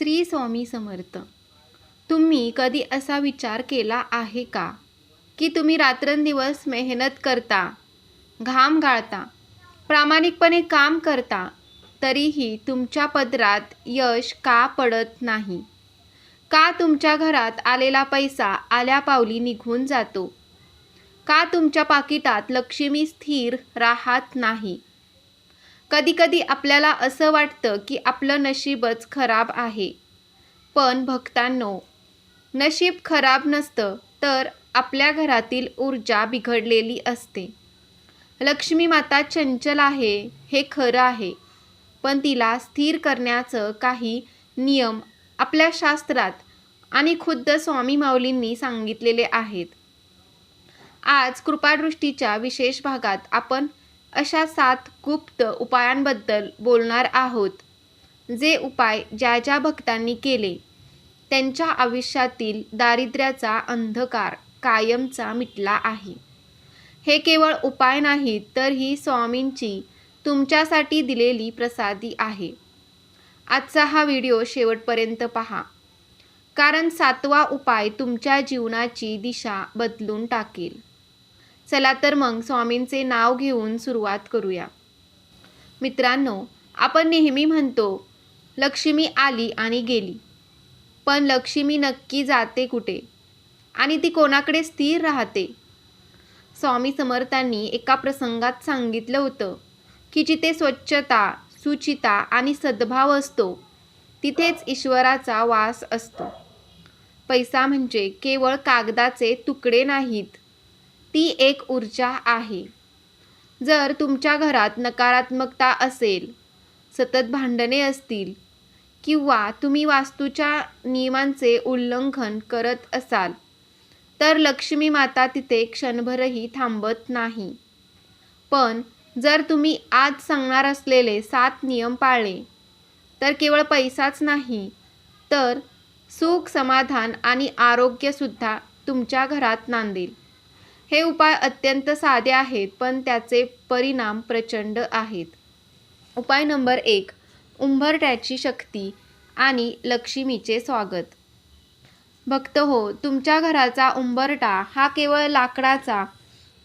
श्री स्वामी समर्थ. तुम्ही कधी असा विचार केला आहे का की तुम्ही रात्रंदिवस मेहनत करता, घाम गाळता, प्रामाणिकपणे काम करता, तरीही तुमच्या पदरात यश का पडत नाही? का तुमच्या घरात आलेला पैसा आल्या पावली निघून जातो? का तुमच्या पाकिटात लक्ष्मी स्थिर राहत नाही? कधीकधी आपल्याला असं वाटतं की आपलं नशीबच खराब आहे. पण भक्तांनो, नशीब खराब नसतं, तर आपल्या घरातील ऊर्जा बिघडलेली असते. लक्ष्मी माता चंचल आहे हे खरं आहे, पण तिला स्थिर करण्याचं काही नियम आपल्या शास्त्रात आणि खुद्द स्वामी माऊलींनी सांगितलेले आहेत. आज कृपादृष्टीच्या विशेष भागात आपण अशा 7 गुप्त उपायांबद्दल बोलणार आहोत, जे उपाय ज्या ज्या भक्तांनी केले त्यांच्या आयुष्यातील दारिद्र्याचा अंधकार कायमचा मिटला आहे. हे केवळ उपाय नाहीत, तर ही स्वामींची तुमच्यासाठी दिलेली प्रसादी आहे. आजचा हा व्हिडिओ शेवटपर्यंत पहा, कारण 7वा उपाय तुमच्या जीवनाची दिशा बदलून टाकेल. चला तर मग स्वामींचे नाव घेऊन सुरुवात करूया. मित्रांनो, आपण नेहमी म्हणतो लक्ष्मी आली आणि गेली, पण लक्ष्मी नक्की जाते कुठे आणि ती कोणाकडे स्थिर राहते? स्वामी समर्थांनी एका प्रसंगात सांगितलं होतं की जिथे स्वच्छता, शुचिता आणि सद्भाव असतो, तिथेच ईश्वराचा वास असतो. पैसा म्हणजे केवळ कागदाचे तुकडे नाहीत, ती एक ऊर्जा आहे. जर तुमच्या घरात नकारात्मकता असेल, सतत भांडणे असतील किंवा तुम्ही वास्तूच्या नियमांचे उल्लंघन करत असाल, तर लक्ष्मी माता तिथे क्षणभरही थांबत नाही. पण जर तुम्ही आज सांगणार असलेले 7 नियम पाळले, तर केवळ पैसाच नाही, तर सुख, समाधान आणि आरोग्यसुद्धा तुमच्या घरात नांदेल. हे उपाय अत्यंत साधे आहेत, पण त्याचे परिणाम प्रचंड आहेत. उपाय नंबर 1, उंबरठ्याची शक्ती आणि लक्ष्मीचे स्वागत. भक्त हो, तुमच्या घराचा उंबरठा हा केवळ लाकडाचा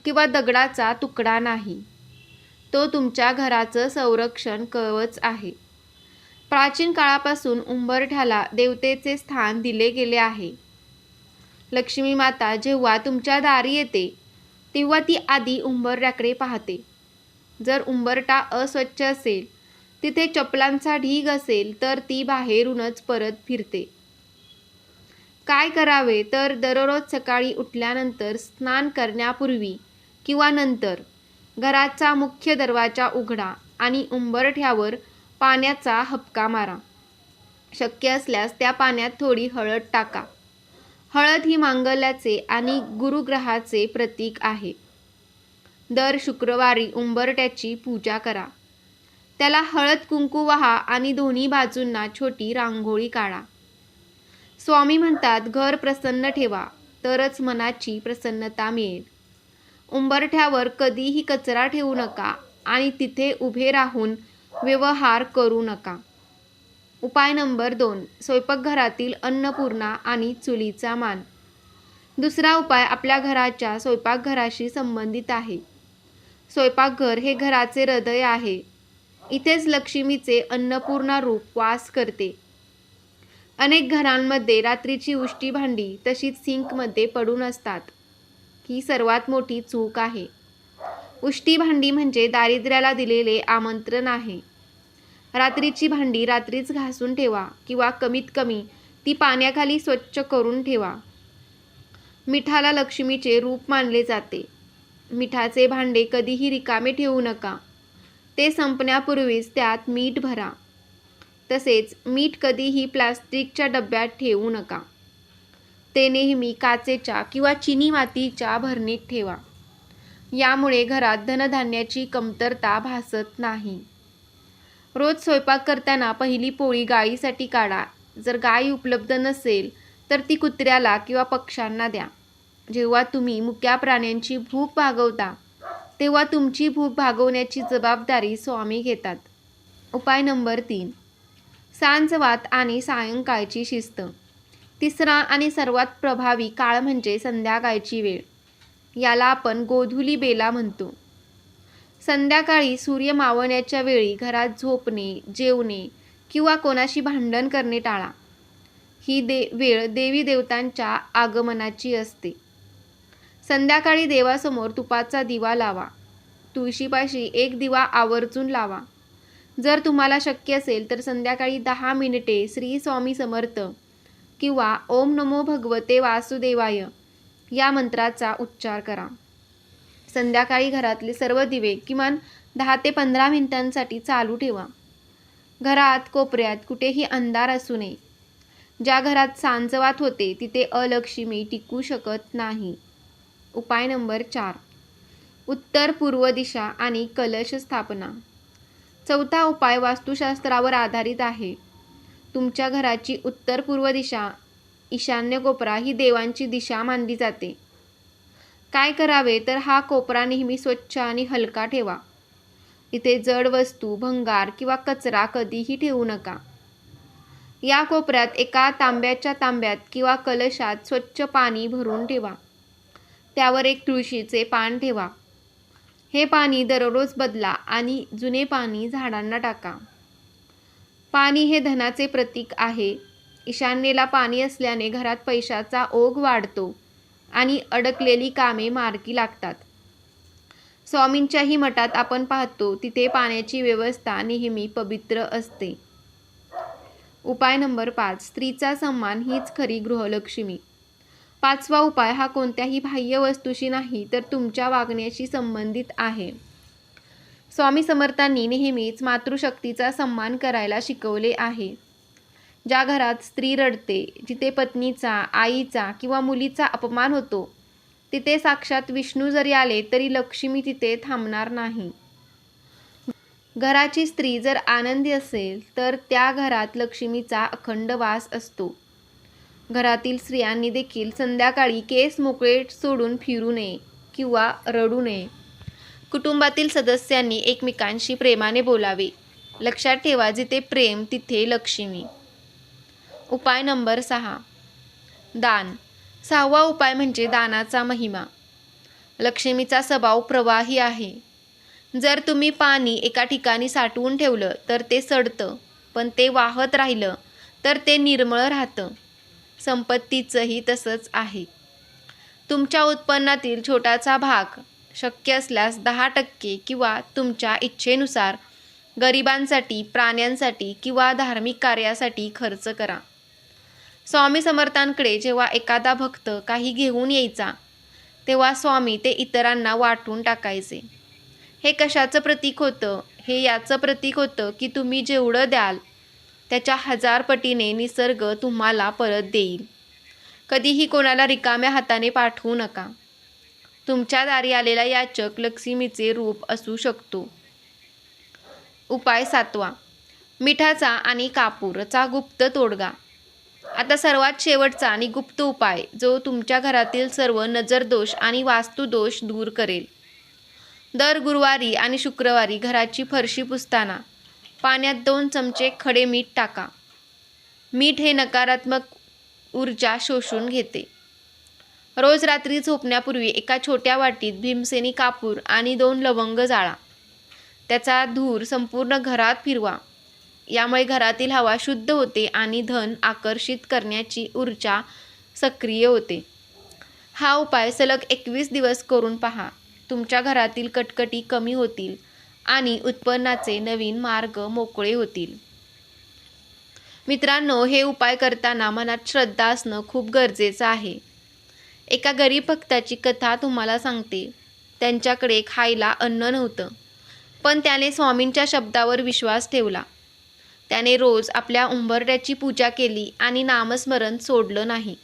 किंवा दगडाचा तुकडा नाही, तो तुमच्या घराचं संरक्षण कवच आहे. प्राचीन काळापासून उंबरठ्याला देवतेचे स्थान दिले गेले आहे. लक्ष्मी माता जेव्हा तुमच्या दारी येते, तेव्हा ती आधी उंबरठ्याकडे पाहते. जर उंबरठा अस्वच्छ असेल, तिथे चपलांचा ढीग असेल, तर ती बाहेरूनच परत फिरते. काय करावे? तर दररोज सकाळी उठल्यानंतर, स्नान करण्यापूर्वी किंवा नंतर घराचा मुख्य दरवाजा उघडा आणि उंबरठ्यावर पाण्याचा हबका मारा. शक्य असल्यास त्या पाण्यात थोडी हळद टाका. हळद ही मांगल्याचे आणि गुरुग्रहाचे प्रतीक आहे. दर शुक्रवारी उंबरठ्याची पूजा करा. त्याला हळद कुंकू वाहा आणि दोन्ही बाजूंना छोटी रांगोळी काढा. स्वामी म्हणतात, घर प्रसन्न ठेवा, तरच मनाची प्रसन्नता मिळेल. उंबरठ्यावर कधीही कचरा ठेवू नका आणि तिथे उभे राहून व्यवहार करू नका. उपाय नंबर 2, स्वयंपाकघरातील अन्नपूर्णा आणि चुलीचा मान. दुसरा उपाय आपल्या घराच्या स्वयंपाकघराशी संबंधित आहे. स्वयंपाकघर हे घराचे हृदय आहे. इथेच लक्ष्मीचे अन्नपूर्णा रूप वास करते. अनेक घरांमध्ये रात्रीची उष्टी भांडी तशीच सिंकमध्ये पडून असतात. ही सर्वात मोठी चूक आहे. उष्टी भांडी म्हणजे दारिद्र्याला दिलेले आमंत्रण आहे. रात्रीची भांडी रात्रीच घासून ठेवा किंवा कमीत कमी ती पाण्याखाली स्वच्छ करून ठेवा. मिठाला लक्ष्मीचे रूप मानले जाते. मिठाचे भांडे कधीही रिकामे ठेवू नका. ते संपण्यापूर्वीच त्यात मीठ भरा. तसेच मीठ कधीही प्लास्टिकच्या डब्यात ठेवू नका. ते नेहमी काचेच्या किंवा चिनी मातीच्या भरणीत ठेवा. यामुळे घरात धनधान्याची कमतरता भासत नाही. रोज स्वयंपाक करताना पहिली पोळी गायीसाठी काढा. जर गाय उपलब्ध नसेल, तर ती कुत्र्याला किंवा पक्ष्यांना द्या. जेव्हा तुम्ही मुक्या प्राण्यांची भूक भागवता, तेव्हा तुमची भूक भागवण्याची जबाबदारी स्वामी घेतात. उपाय नंबर 3, सांजवात आणि सायंकाळची शिस्त. तिसरा आणि सर्वात प्रभावी काळ म्हणजे संध्याकाळची वेळ. याला आपण गोधुली बेला म्हणतो. संध्याकाळी सूर्य मावळण्याच्या वेळी घरात झोपणे, जेवणे किंवा कोणाशी भांडण करणे टाळा. ही वेळ देवी देवतांच्या आगमनाची असते. संध्याकाळी देवासमोर तुपाचा दिवा लावा. तुळशीपाशी एक दिवा आवर्जून लावा. जर तुम्हाला शक्य असेल तर संध्याकाळी 10 मिनिटे श्री स्वामी समर्थ किंवा ओम नमो भगवते वासुदेवाय या मंत्राचा उच्चार करा. संध्याकाळी घरातले सर्व दिवे किमान 10 ते 15 मिनिटांसाठी चालू ठेवा. घरात कोपऱ्यात कुठेही अंधार असू नये. ज्या घरात सांजवात होते तिथे अलक्ष्मी टिकू शकत नाही. उपाय नंबर 4. उत्तर पूर्व दिशा आणि कलश स्थापना. चौथा उपाय वास्तुशास्त्रावर आधारित आहे. तुमच्या घराची उत्तर पूर्व दिशा, ईशान्य कोपरा ही देवांची दिशा मानली जाते. काय करावे तर हा कोपरा नेहमी स्वच्छ आणि हलका ठेवा. इथे जड वस्तू, भंगार किंवा कचरा कधीही ठेवू नका. या कोपऱ्यात एका तांब्याच्या तांब्यात किंवा कलशात स्वच्छ पाणी भरून ठेवा. त्यावर एक तुळशीचे पान ठेवा. हे पाणी दररोज बदला आणि जुने पाणी झाडांना टाका. पाणी हे धनाचे प्रतीक आहे. ईशान्येला पाणी असल्याने घरात पैशाचा ओघ वाढतो आणि अडकलेली कामे मार्गी लागतात. स्वामींच्याही मठात आपण पाहतो तिथे पाण्याची व्यवस्था नेहमी पवित्र असते. उपाय नंबर 5. स्त्रीचा सन्मान हीच खरी गृहलक्ष्मी. 5वा उपाय हा कोणत्याही बाह्य वस्तूशी नाही तर तुमच्या वागण्याशी संबंधित आहे. स्वामी समर्थांनी नेहमीच मातृशक्तीचा सन्मान करायला शिकवले आहे. ज्या घरात स्त्री रडते, जिथे पत्नीचा, आईचा किंवा मुलीचा अपमान होतो, तिथे साक्षात विष्णू जरी आले तरी लक्ष्मी तिथे थांबणार नाही. घराची स्त्री जर आनंदी असेल तर त्या घरात लक्ष्मीचा अखंड वास असतो. घरातील स्त्रियांनी देखील संध्याकाळी केस मोकळे सोडून फिरू नये किंवा रडू नये. कुटुंबातील सदस्यांनी एकमेकांशी प्रेमाने बोलावे. लक्षात ठेवा, जिथे प्रेम तिथे लक्ष्मी. उपाय नंबर 6. दान. 6वा उपाय म्हणजे दानाचा महिमा. लक्ष्मीचा स्वभाव प्रवाही आहे. जर तुम्ही पाणी एका ठिकाणी साठवून ठेवलं तर ते सडतं, पण ते वाहत राहिलं तर ते निर्मळ राहतं. संपत्तीचंही तसंच आहे. तुमच्या उत्पन्नातील छोटासा भाग, शक्य असल्यास 10% किंवा तुमच्या इच्छेनुसार गरिबांसाठी, प्राण्यांसाठी किंवा धार्मिक कार्यासाठी खर्च करा. स्वामी समर्थांकडे जेव्हा एखादा भक्त काही घेऊन यायचा तेव्हा स्वामी ते इतरांना वाटून टाकायचे. हे कशाचं प्रतीक होतं? हे याचं प्रतीक होतं की तुम्ही जेवढं द्याल त्याच्या 1000 पटीने निसर्ग तुम्हाला परत देईल. कधीही कोणाला रिकाम्या हाताने पाठवू नका. तुमच्या दारी आलेला याचक लक्ष्मीचे रूप असू शकतो. उपाय 7वा. मिठाचा आणि कापूरचा गुप्त तोडगा. आता सर्वात शेवटचा आणि गुप्त उपाय जो तुमच्या घरातील सर्व नजरदोष आणि वास्तुदोष दूर करेल. दर गुरुवारी आणि शुक्रवारी घराची फरशी पुसताना पाण्यात 2 चमचे खडे मीठ टाका. मीठ हे नकारात्मक ऊर्जा शोषून घेते. रोज रात्री झोपण्यापूर्वी एका छोट्या वाटीत भीमसेनी कापूर आणि 2 लवंग जाळा. त्याचा धूर संपूर्ण घरात फिरवा. यामुळे घरातील हवा शुद्ध होते आणि धन आकर्षित करण्याची ऊर्जा सक्रिय होते. हा उपाय सलग 21 दिवस करून पहा. तुमच्या घरातील कटकटी कमी होतील आणि उत्पन्नाचे नवीन मार्ग मोकळे होतील. मित्रांनो, हे उपाय करताना मनात श्रद्धा असणं खूप गरजेचं आहे. एका गरीब भक्ताची कथा तुम्हाला सांगते. त्यांच्याकडे खायला अन्न नव्हतं, पण त्याने स्वामींच्या शब्दावर विश्वास ठेवला. त्याने रोज आपल्या उंबरठ्याची पूजा केली आणि नामस्मरण सोडलं नाही.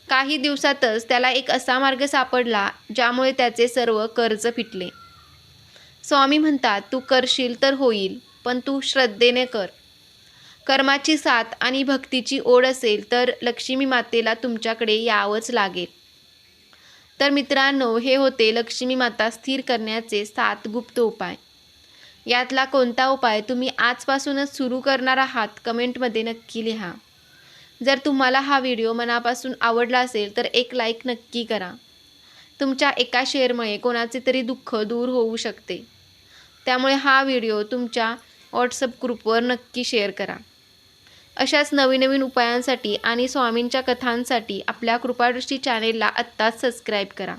काही दिवसातच त्याला एक असा मार्ग सापडला ज्यामुळे त्याचे सर्व कर्ज फिटले. स्वामी म्हणतात, तू करशील तर होईल, पण तू श्रद्धेने कर. कर्माची साथ आणि भक्तीची ओढ असेल तर लक्ष्मी मातेला तुमच्याकडे यावंच लागेल. तर मित्रांनो, हे होते लक्ष्मी माता स्थिर करण्याचे 7 गुप्त उपाय. यातला कोणता उपाय तुम्ही आजपासूनच सुरू करणार आहात कमेंटमध्ये नक्की लिहा. जर तुम्हाला हा व्हिडिओ मनापासून आवडला असेल तर एक लाईक नक्की करा. तुमच्या एका शेअरमुळे कोणाचे तरी दुःख दूर होऊ शकते. त्यामुळे हा व्हिडिओ तुमच्या व्हॉट्सअप ग्रुपवर नक्की शेअर करा. अशाच नवीन नवीन उपायांसाठी आणि स्वामींच्या कथांसाठी आपल्या कृपादृष्टी चॅनेलला आत्ताच सबस्क्राईब करा.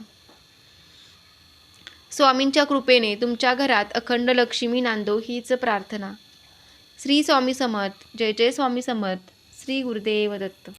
स्वामींच्या कृपेने तुमच्या घरात अखंड लक्ष्मी नांदो हीच प्रार्थना. श्री स्वामी समर्थ. जय जय स्वामी समर्थ. श्री गुरुदेव दत्त.